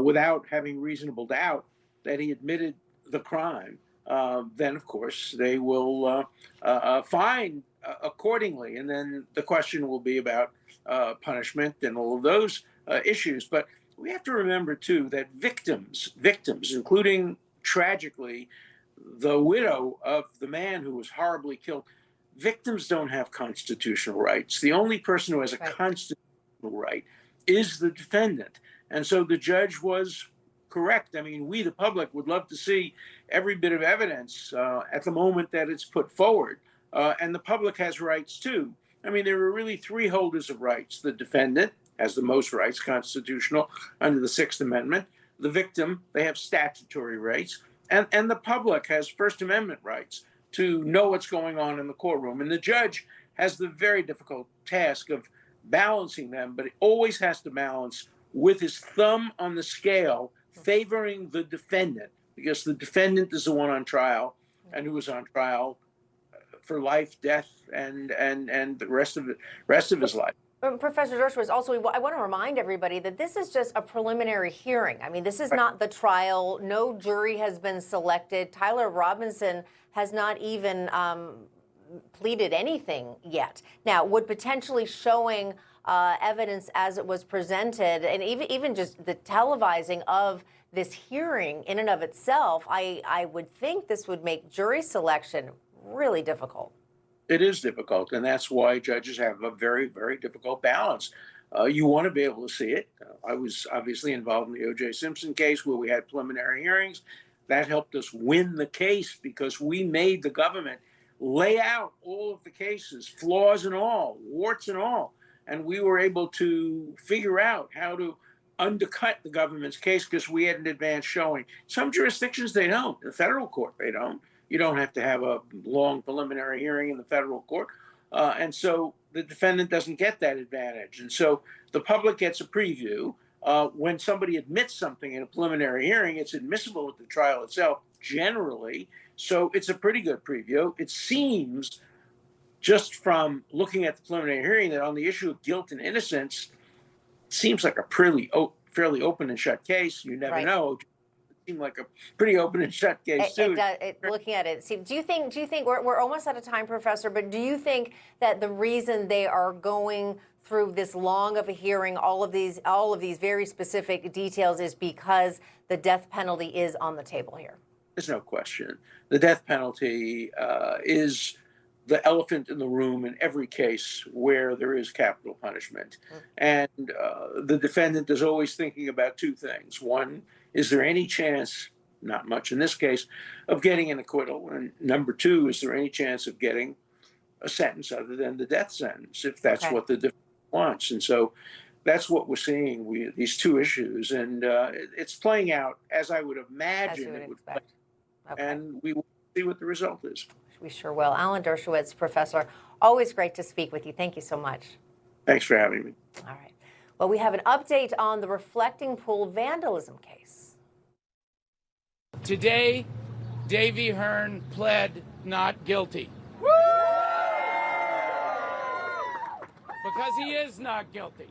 without having reasonable doubt, that he admitted the crime, then, of course, they will fine accordingly. And then the question will be about punishment and all of those issues. But we have to remember, too, that victims, including, tragically, the widow of the man who was horribly killed, victims don't have constitutional rights. The only person who has a constitutional right is the defendant. And so the judge was correct. I mean, we, the public, would love to see every bit of evidence at the moment that it's put forward. And the public has rights, too. I mean, there are really three holders of rights. The defendant has the most rights, constitutional, under the Sixth Amendment. The victim, they have statutory rights. And the public has First Amendment rights to know what's going on in the courtroom. And the judge has the very difficult task of balancing them, but it always has to balance with his thumb on the scale, favoring the defendant, because the defendant is the one on trial, and who was on trial for life, death, and the rest of his life. Professor Dershowitz, also, I want to remind everybody that this is just a preliminary hearing. I mean, this is not the trial. No jury has been selected. Tyler Robinson has not even pleaded anything yet. Now, would potentially showing evidence as it was presented, and even just the televising of this hearing in and of itself, I would think this would make jury selection really difficult. It is difficult, and that's why judges have a very, very difficult balance. You want to be able to see it. I was obviously involved in the O.J. Simpson case where we had preliminary hearings. That helped us win the case because we made the government lay out all of the cases, flaws and all, warts and all. And we were able to figure out how to undercut the government's case because we had an advance showing. Some jurisdictions, they don't. In the federal court, they don't. You don't have to have a long preliminary hearing in the federal court. And so the defendant doesn't get that advantage. And so the public gets a preview. When somebody admits something in a preliminary hearing, it's admissible at the trial itself, generally. So it's a pretty good preview. It seems, just from looking at the preliminary hearing, that on the issue of guilt and innocence, it seems like a fairly open and shut case. You never know. Like a pretty open and shut case too. Looking at it, do you think we're almost out of time, Professor? But do you think that the reason they are going through this long of a hearing, all of these very specific details, is because the death penalty is on the table here? There's no question. The death penalty is the elephant in the room in every case where there is capital punishment. And the defendant is always thinking about two things. One, is there any chance, not much in this case, of getting an acquittal? And number two, is there any chance of getting a sentence other than the death sentence, if that's what the defendant wants? And so that's what we're seeing, these two issues. And it's playing out as I would imagine it would play. And we will see what the result is. We sure will. Alan Dershowitz, Professor, always great to speak with you. Thank you so much. Thanks for having me. All right. Well, we have an update on the reflecting pool vandalism case. Today, Davy Hearn pled not guilty. Because he is not guilty.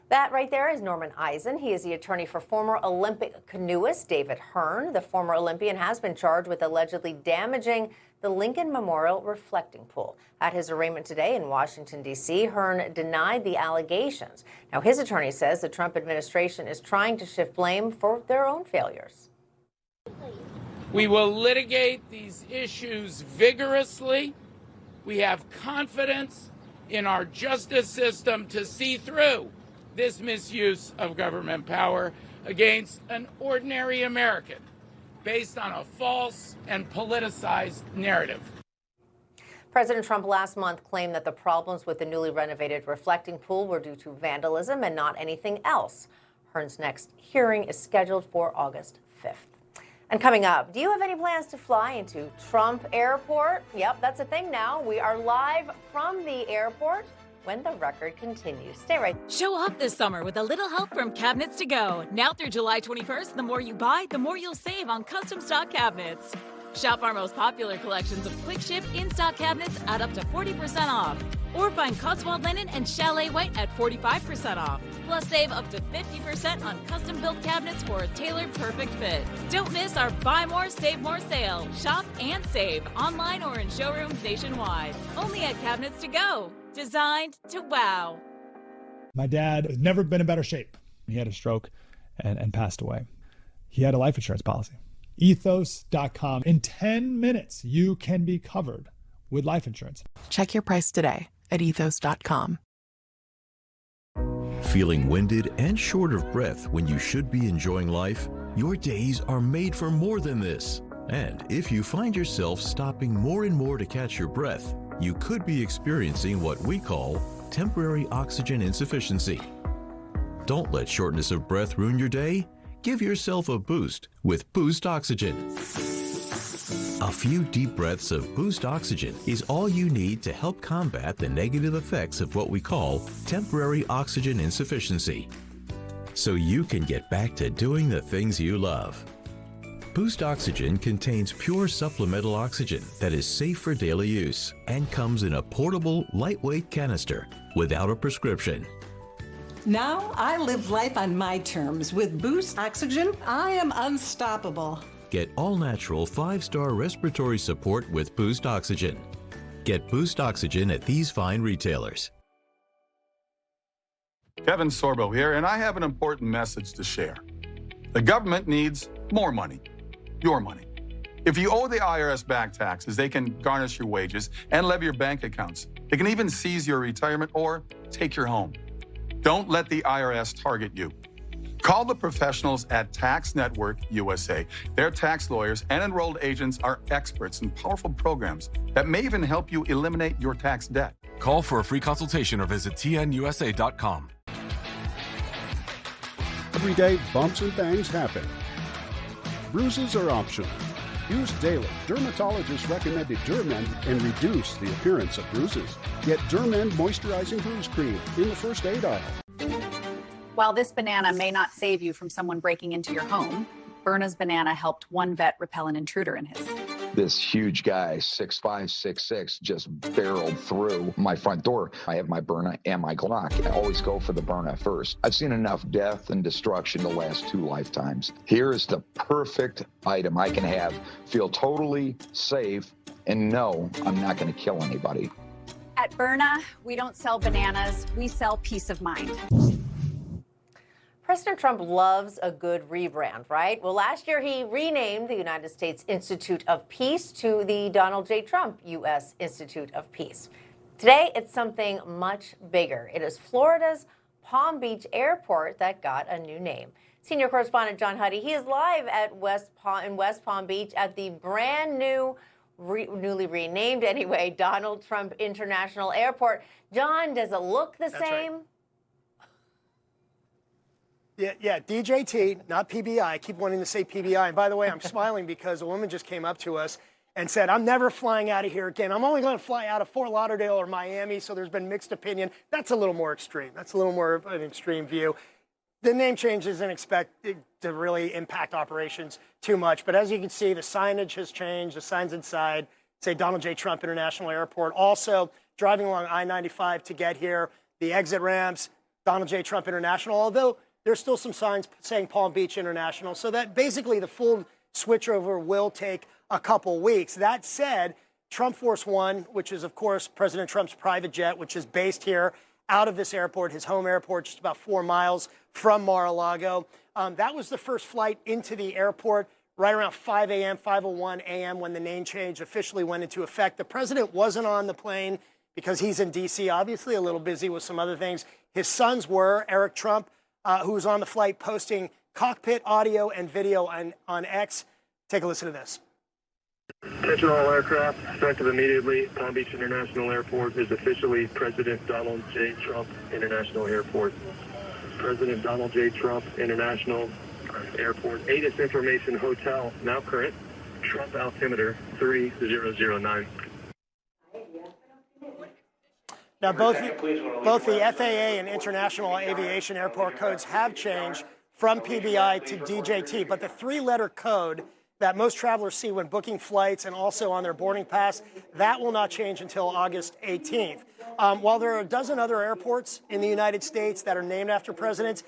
That right there is Norman Eisen. He is the attorney for former Olympic canoeist David Hearn. The former Olympian has been charged with allegedly damaging the Lincoln Memorial reflecting pool. At his arraignment today in Washington, D.C., Hearn denied the allegations. Now, his attorney says the Trump administration is trying to shift blame for their own failures. We will litigate these issues vigorously. We have confidence in our justice system to see through this misuse of government power against an ordinary American based on a false and politicized narrative. President Trump last month claimed that the problems with the newly renovated reflecting pool were due to vandalism and not anything else. Hearn's next hearing is scheduled for August 5th. And coming up, do you have any plans to fly into Trump Airport? Yep, that's a thing now. We are live from the airport when the record continues. Stay right there. Show off this summer with a little help from Cabinets to Go. Now through July 21st, the more you buy, the more you'll save on custom stock cabinets. Shop our most popular collections of quick ship in-stock cabinets at up to 40% off. Or find Cotswold Linen and Chalet White at 45% off. Plus save up to 50% on custom-built cabinets for a tailored perfect fit. Don't miss our Buy More, Save More sale. Shop and save online or in showrooms nationwide. Only at Cabinets to Go. Designed to wow. My dad has never been in better shape. He had a stroke and passed away. He had a life insurance policy. Ethos.com. In 10 minutes, you can be covered with life insurance. Check your price today at ethos.com. Feeling winded and short of breath when you should be enjoying life? Your days are made for more than this. And if you find yourself stopping more and more to catch your breath, you could be experiencing what we call temporary oxygen insufficiency. Don't let shortness of breath ruin your day. Give yourself a boost with Boost Oxygen. A few deep breaths of Boost Oxygen is all you need to help combat the negative effects of what we call temporary oxygen insufficiency, so you can get back to doing the things you love. Boost Oxygen contains pure supplemental oxygen that is safe for daily use and comes in a portable, lightweight canister without a prescription. Now I live life on my terms. With Boost Oxygen, I am unstoppable. Get all-natural 5-star respiratory support with Boost Oxygen. Get Boost Oxygen at these fine retailers. Kevin Sorbo here, and I have an important message to share. The government needs more money, your money. If you owe the IRS back taxes, they can garnish your wages and levy your bank accounts. They can even seize your retirement or take your home. Don't let the IRS target you. Call the professionals at Tax Network USA. Their tax lawyers and enrolled agents are experts in powerful programs that may even help you eliminate your tax debt. Call for a free consultation or visit tnusa.com. Every day, bumps and bangs happen. Bruises are optional. Use daily dermatologist-recommended Dermend and reduce the appearance of bruises. Get Dermend Moisturizing Bruise Cream in the first aid aisle. While this banana may not save you from someone breaking into your home, Berna's banana helped one vet repel an intruder in his. This huge guy, 6'5", 6'6", just barreled through my front door. I have my Berna and my Glock. I always go for the Berna first. I've seen enough death and destruction the last 2 lifetimes. Here is the perfect item I can have, feel totally safe, and know I'm not going to kill anybody. At Berna, we don't sell bananas, we sell peace of mind. President Trump loves a good rebrand, right? Well, last year he renamed the United States Institute of Peace to the Donald J. Trump U.S. Institute of Peace. Today, it's something much bigger. It is Florida's Palm Beach Airport that got a new name. Senior correspondent John Huddy, he is live at West Palm Beach at the brand new, newly renamed anyway, Donald Trump International Airport. John, does it look the same? Right. Yeah, DJT, not PBI. I keep wanting to say PBI. And by the way, I'm smiling because a woman just came up to us and said, I'm never flying out of here again. I'm only going to fly out of Fort Lauderdale or Miami. So there's been mixed opinion. That's a little more extreme. That's a little more of an extreme view. The name change isn't expected to really impact operations too much. But as you can see, the signage has changed. The signs inside say Donald J. Trump International Airport. Also, driving along I-95 to get here, the exit ramps, Donald J. Trump International, although there's still some signs saying Palm Beach International. So that basically the full switchover will take a couple weeks. That said, Trump Force One, which is, of course, President Trump's private jet, which is based here out of this airport, his home airport, just about 4 miles from Mar-a-Lago. That was the first flight into the airport right around 5 a.m., 5:01 a.m. when the name change officially went into effect. The president wasn't on the plane because he's in D.C., obviously a little busy with some other things. His sons were. Eric Trump, who was on the flight, posting cockpit audio and video on X. Take a listen to this. Attention all aircraft, effective immediately. Palm Beach International Airport is officially President Donald J. Trump International Airport. President Donald J. Trump International Airport. ATIS Information Hotel, now current. Trump altimeter 3009. Now, both the FAA and International Aviation Airport codes have changed from PBI to DJT, but the 3-letter code that most travelers see when booking flights and also on their boarding pass, that will not change until August 18th. While there are a dozen other airports in the United States that are named after presidents,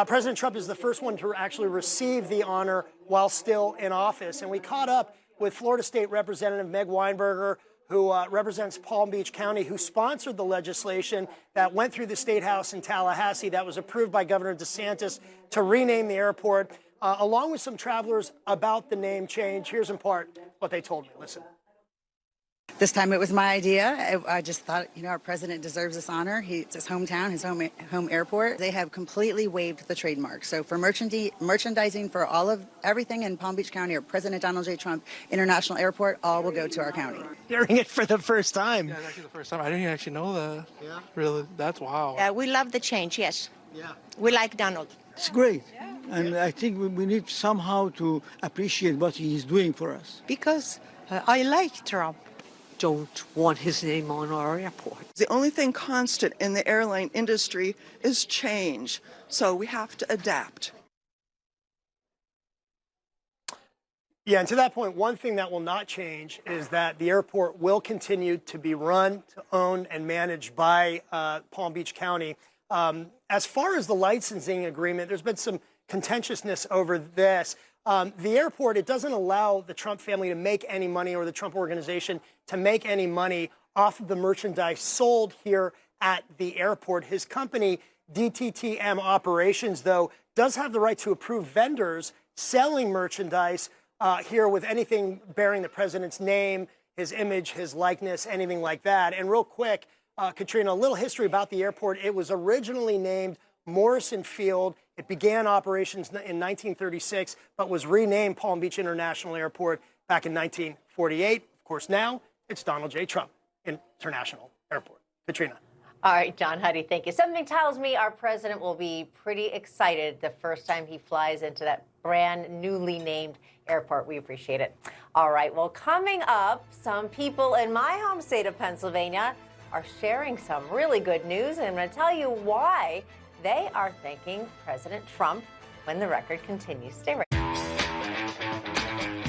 President Trump is the first one to actually receive the honor while still in office. And we caught up with Florida State Representative Meg Weinberger, who represents Palm Beach County, who sponsored the legislation that went through the State House in Tallahassee that was approved by Governor DeSantis to rename the airport, along with some travelers about the name change. Here's in part what they told me. Listen. This time it was my idea. I just thought, our president deserves this honor. It's his hometown, his home airport. They have completely waived the trademark. So for merchandising for everything in Palm Beach County or President Donald J. Trump International Airport, all will go to our county. Hearing it for the first time. Yeah, it's actually the first time. I didn't actually know that. Yeah. Really, that's wow. We love the change, yes. Yeah. We like Donald. It's great. And I think we need somehow to appreciate what he is doing for us. Because I like Trump. Don't want his name on our airport. The only thing constant in the airline industry is change. So we have to adapt. Yeah, and to that point, one thing that will not change is that the airport will continue to be run, owned, and managed by Palm Beach County. As far as the licensing agreement, there's been some contentiousness over this. The airport, it doesn't allow the Trump family to make any money or the Trump organization to make any money off of the merchandise sold here at the airport. His company, DTTM Operations, though, does have the right to approve vendors selling merchandise here with anything bearing the president's name, his image, his likeness, anything like that. And real quick, Katrina, a little history about the airport. It was originally named Morrison Field. It began operations in 1936, but was renamed Palm Beach International Airport back in 1948. Of course, now it's Donald J. Trump International Airport. Katrina. All right, John Huddy, thank you. Something tells me our president will be pretty excited the first time he flies into that brand newly named airport. We appreciate it. All right, well, coming up, some people in my home state of Pennsylvania are sharing some really good news, and I'm going to tell you why they are thanking President Trump when the record continues. Stay right.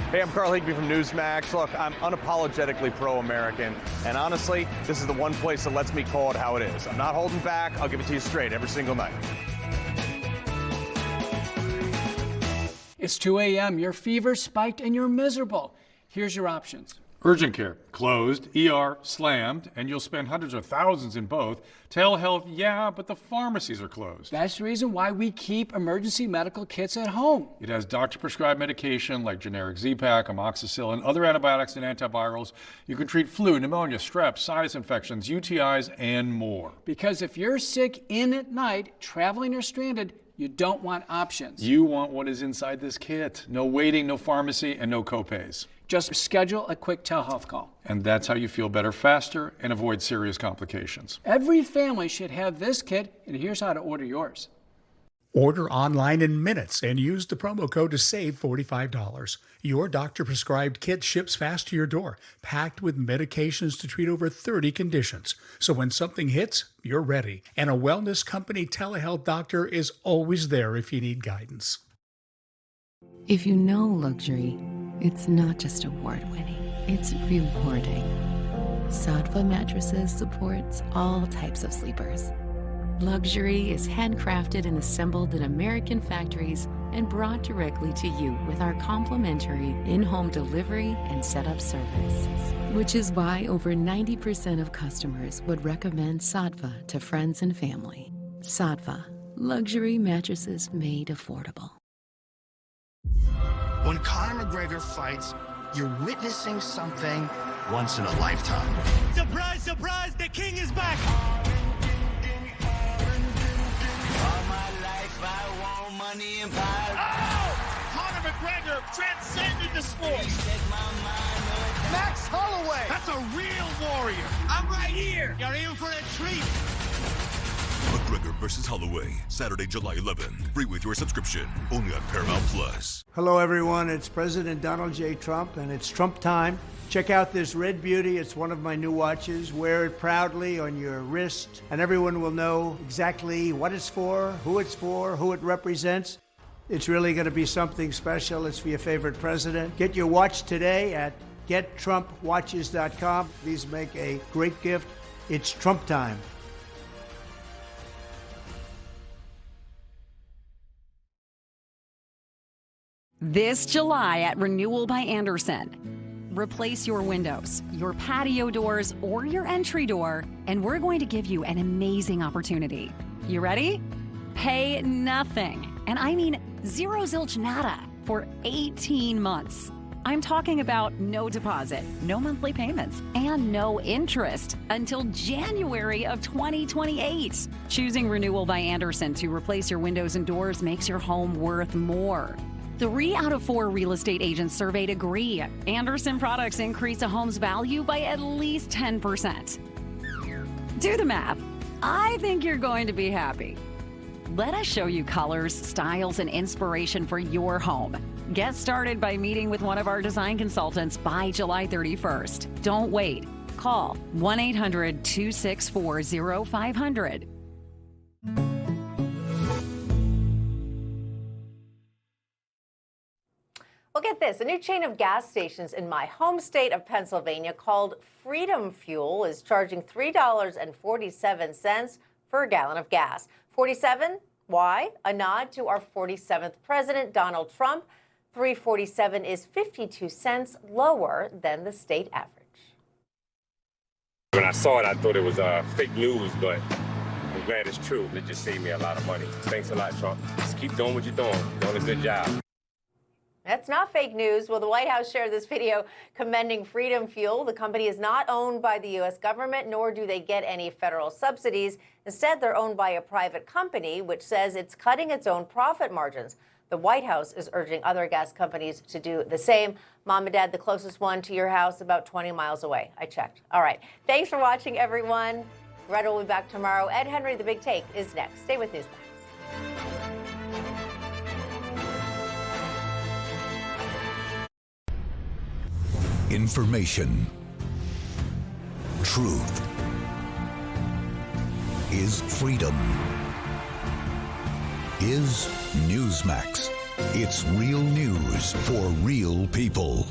Hey, I'm Carl Higby from Newsmax. Look, I'm unapologetically pro-American, and honestly, this is the one place that lets me call it how it is. I'm not holding back. I'll give it to you straight every single night. It's 2 a.m., your fever spiked, and you're miserable. Here's your options. Urgent care, closed. ER, slammed. And you'll spend hundreds of thousands in both. Telehealth, yeah, but the pharmacies are closed. That's the reason why we keep emergency medical kits at home. It has doctor-prescribed medication like generic Z-Pak, amoxicillin, other antibiotics and antivirals. You can treat flu, pneumonia, strep, sinus infections, UTIs, and more. Because if you're sick in at night, traveling or stranded, you don't want options. You want what is inside this kit. No waiting, no pharmacy, and no copays. Just schedule a quick telehealth call. And that's how you feel better faster and avoid serious complications. Every family should have this kit, and here's how to order yours. Order online in minutes and use the promo code to save $45. Your doctor-prescribed kit ships fast to your door, packed with medications to treat over 30 conditions. So when something hits, you're ready. And a wellness company telehealth doctor is always there if you need guidance. If you know luxury, it's not just award-winning, it's rewarding. Sattva Mattresses supports all types of sleepers. Luxury is handcrafted and assembled in American factories and brought directly to you with our complimentary in-home delivery and setup service. Which is why over 90% of customers would recommend Saatva to friends and family. Saatva, luxury mattresses made affordable. When Conor McGregor fights, you're witnessing something once in a lifetime. Surprise, surprise, the king is back! All my life I want money and power. Oh! Conor McGregor transcended the sport! Max Holloway! That's a real warrior! I'm right here! You're in for a treat! McGregor versus Holloway, Saturday, July 11th. Free with your subscription, only on Paramount Plus. Hello, everyone. It's President Donald J. Trump, and it's Trump time. Check out this red beauty. It's one of my new watches. Wear it proudly on your wrist, and everyone will know exactly what it's for, who it represents. It's really going to be something special. It's for your favorite president. Get your watch today at GetTrumpWatches.com. These make a great gift. It's Trump time. This July at Renewal by Andersen. Replace your windows, your patio doors, or your entry door, and we're going to give you an amazing opportunity. You ready? Pay nothing, and I mean zero zilch nada, for 18 months. I'm talking about no deposit, no monthly payments, and no interest until January of 2028. Choosing Renewal by Andersen to replace your windows and doors makes your home worth more. 3 out of 4 real estate agents surveyed agree Andersen products increase a home's value by at least 10%. Do the math. I think you're going to be happy. Let us show you colors, styles, and inspiration for your home. Get started by meeting with one of our design consultants by July 31st. Don't wait. Call 1-800-264-0500. Well, get this. A new chain of gas stations in my home state of Pennsylvania called Freedom Fuel is charging $3.47 for a gallon of gas. 47? Why? A nod to our 47th president, Donald Trump. $3.47 is 52 cents lower than the state average. When I saw it, I thought it was fake news, but I'm glad it's true. It just saved me a lot of money. Thanks a lot, Trump. Just keep doing what you're doing. You're doing a good job. That's not fake news. Well, the White House shared this video commending Freedom Fuel. The company is not owned by the U.S. government, nor do they get any federal subsidies. Instead, they're owned by a private company, which says it's cutting its own profit margins. The White House is urging other gas companies to do the same. Mom and Dad, the closest one to your house, about 20 miles away. I checked. All right. Thanks for watching, everyone. Greta will be back tomorrow. Ed Henry, The Big Take, is next. Stay with Newsmax. Information. Truth is freedom. Is Newsmax. It's real news for real people.